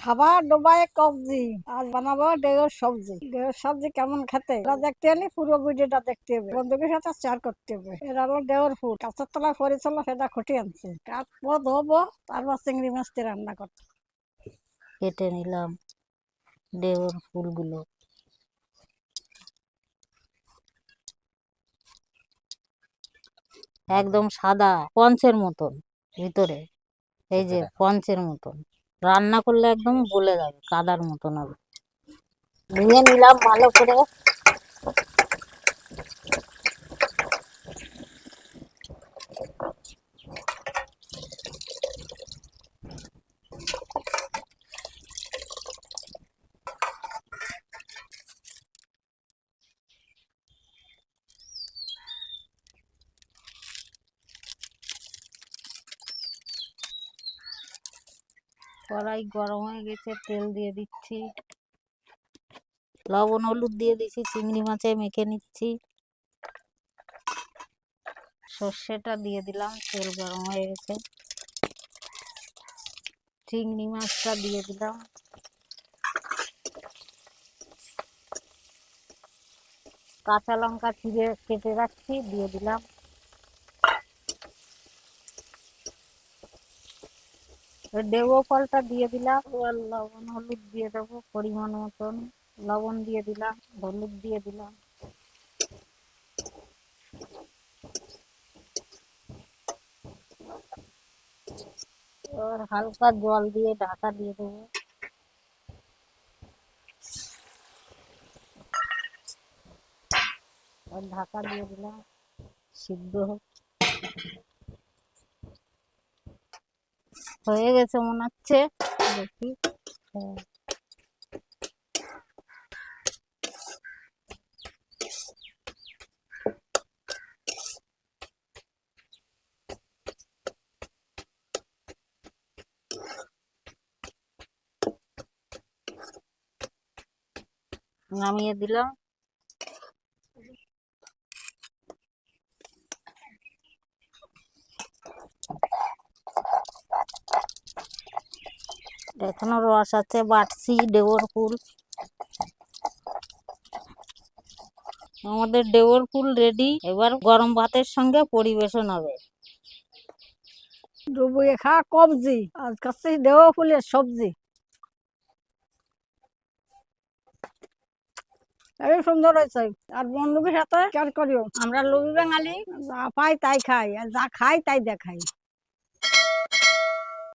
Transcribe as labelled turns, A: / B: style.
A: খাবার ডোবায় কবজি আর বানাবো ডেউর সবজি। ডেউর সবজি কেমন খেতে এটা দেখতে হলে পুরো ভিডিওটা দেখতে হবে, বন্ধুদের সাথে শেয়ার করতে হবে। এটা হলো ডেউর ফুল, কাঁচার তলায় পরিচল সেটা খুঁটে আনছে, কাটবো ধোবো, তারপর চিংড়ি মাছটি রান্না করতে।
B: কেটে নিলাম ডেউর ফুলগুলো। একদম সাদা পঞ্চের মতন ভিতরে, এই যে পঞ্চের মতন। রান্না করলে একদম গলে যাবে, কাদার মতন হবে। ধুয়ে নিলাম ভালো করে। কড়াই গরম হয়ে গেছে, তেল দিয়ে দিচ্ছি, লবণ হলুদ দিয়ে দিচ্ছি, চিংড়ি মাছে মেখে নিচ্ছি। সর্ষেটা দিয়ে দিলাম, তেল গরম হয়ে গেছে। চিংড়ি মাছটা দিয়ে দিলাম, কাঁচা লঙ্কা চিড়ে কেটে রাখছি দিয়ে দিলাম। ডেউ ফলটা দিয়ে দিলাম, লবণ হলুদ দিয়ে দেবো পরিমাণ মতন। লবণ দিয়ে দিলাম, হলুদ দিয়ে দিলাম। এবার হালকা জল দিয়ে ঢাকা দিয়ে দেবো। ঢাকা দিয়ে দিলাম, সিদ্ধ হয়ে গেছে মনে হচ্ছে, দেখি। নামিয়ে দিলাম। এখনো রস আছে, বাটছি ডেউর ফুল। আমাদের ডেউর ফুল রেডি। এবার গরম ভাতের সঙ্গে পরিবেশন হবে।
A: ডুবিয়ে খাওয়া কবজি আর কাছে ডেউ ফুলের সবজি, খুবই সুন্দর হয়েছে। আর বন্ধুদের সাথে শেয়ার করিও। আমরা লোভী বাঙালি, যা পাই তাই খাই, আর যা খাই তাই দেখাই।